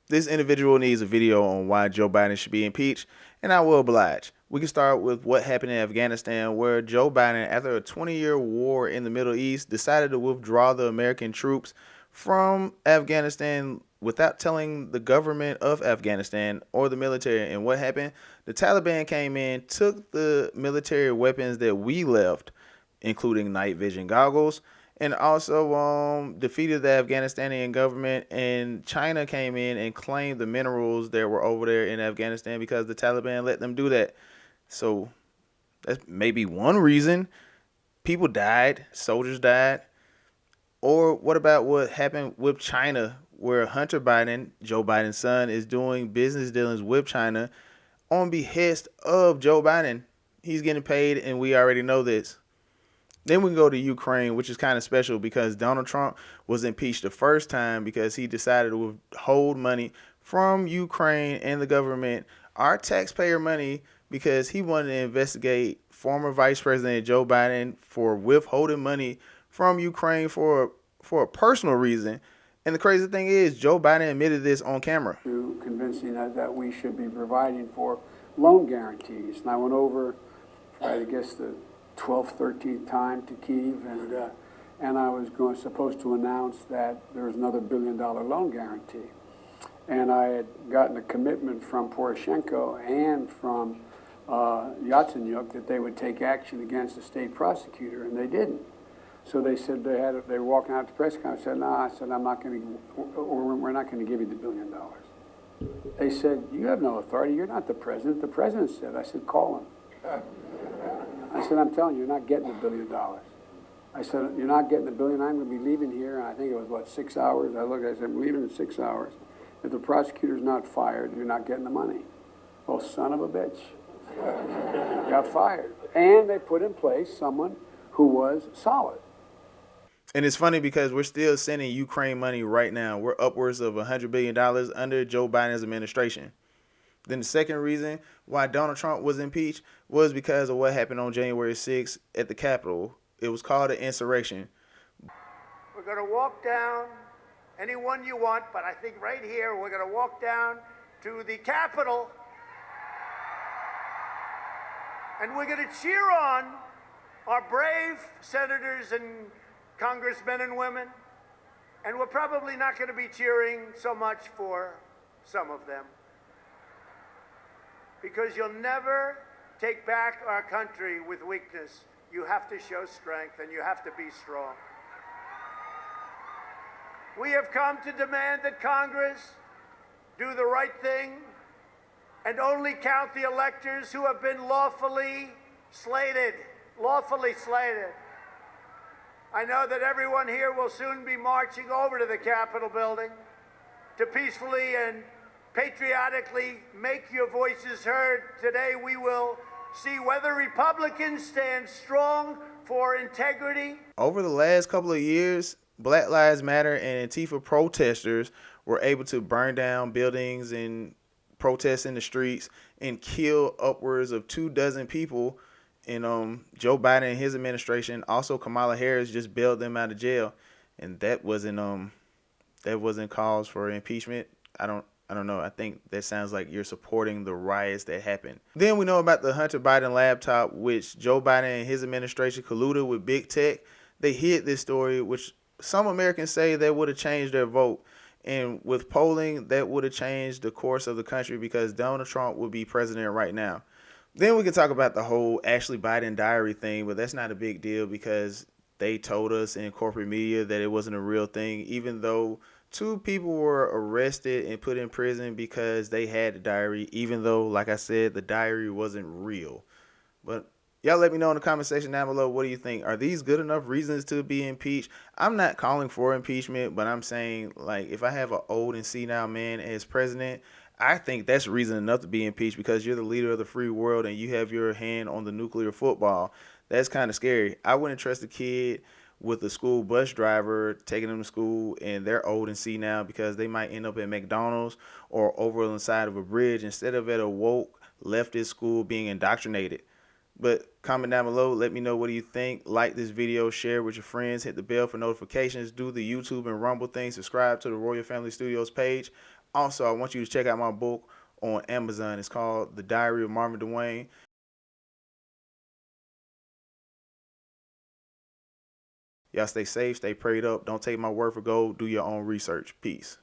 This individual needs a video on why Joe Biden should be impeached, and I will oblige. We can start with what happened in Afghanistan, where Joe Biden, after a 20-year war in the Middle East, decided to withdraw the American troops from Afghanistan without telling the government of Afghanistan or the military. And what happened? The Taliban came in, took the military weapons that we left, including night vision goggles, and also defeated the Afghanistani government. And China came in and claimed the minerals that were over there in Afghanistan because the Taliban let them do that. So that's maybe one reason. People died, soldiers died. Or what about what happened with China, where Hunter Biden, Joe Biden's son, is doing business dealings with China on behest of Joe Biden? He's getting paid, and we already know this. Then we can go to Ukraine, which is kind of special because Donald Trump was impeached the first time because he decided to withhold money from Ukraine and the government, our taxpayer money, because he wanted to investigate former Vice President Joe Biden for withholding money from Ukraine for a personal reason. And the crazy thing is, Joe Biden admitted this on camera. To convincing us that we should be providing for loan guarantees. And I went over, I guess, the 12th, 13th time to Kyiv, and I was supposed to announce that there was another $1 billion loan guarantee. And I had gotten a commitment from Poroshenko and from Yatsenyuk that they would take action against the state prosecutor, and they didn't. So they said they were walking out to the press conference. I said, no, I said, I'm not going to, or we're not going to give you the $1 billion. They said, you have no authority. You're not the president. The president said. I said, call him. I said, I'm telling you, you're not getting $1 billion. I said, you're not getting $1 billion. I'm going to be leaving here. And I think it was, 6 hours? I said, I'm leaving in 6 hours. If the prosecutor's not fired, you're not getting the money. Oh, son of a bitch. Got fired. And they put in place someone who was solid. And it's funny because we're still sending Ukraine money right now. We're upwards of $100 billion under Joe Biden's administration. Then the second reason why Donald Trump was impeached was because of what happened on January 6th at the Capitol. It was called an insurrection. We're going to walk down anyone you want, but I think right here we're going to walk down to the Capitol and we're going to cheer on our brave senators and congressmen and women, and we're probably not going to be cheering so much for some of them, because you'll never take back our country with weakness. You have to show strength, and you have to be strong. We have come to demand that Congress do the right thing and only count the electors who have been lawfully slated. I know that everyone here will soon be marching over to the Capitol building to peacefully and patriotically make your voices heard. Today we will see whether Republicans stand strong for integrity. Over the last couple of years, Black Lives Matter and Antifa protesters were able to burn down buildings and protest in the streets and kill upwards of 24 people. And Joe Biden and his administration, also Kamala Harris, just bailed them out of jail, and that wasn't cause for impeachment. I don't know. I think that sounds like you're supporting the riots that happened. Then we know about the Hunter Biden laptop, which Joe Biden and his administration colluded with big tech. They hid this story, which some Americans say that would have changed their vote. And with polling, that would have changed the course of the country because Donald Trump would be president right now. Then we can talk about the whole Ashley Biden diary thing, but that's not a big deal because they told us in corporate media that it wasn't a real thing, even though 2 people were arrested and put in prison because they had the diary, even though, like I said, the diary wasn't real. But y'all let me know in the comment section down below, what do you think? Are these good enough reasons to be impeached? I'm not calling for impeachment, but I'm saying, like, if I have an old and senile man as president, I think that's reason enough to be impeached because you're the leader of the free world and you have your hand on the nuclear football. That's kind of scary. I wouldn't trust a kid with a school bus driver taking them to school and they're old and senile because they might end up at McDonald's or over on the side of a bridge instead of at a woke leftist school being indoctrinated. But comment down below. Let me know what do you think. Like this video, share with your friends, hit the bell for notifications, do the YouTube and Rumble thing, subscribe to the Royal Family Studios page. Also, I want you to check out my book on Amazon. It's called The Diary of Marvin DeWayne. Y'all stay safe, stay prayed up. Don't take my word for gold. Do your own research. Peace.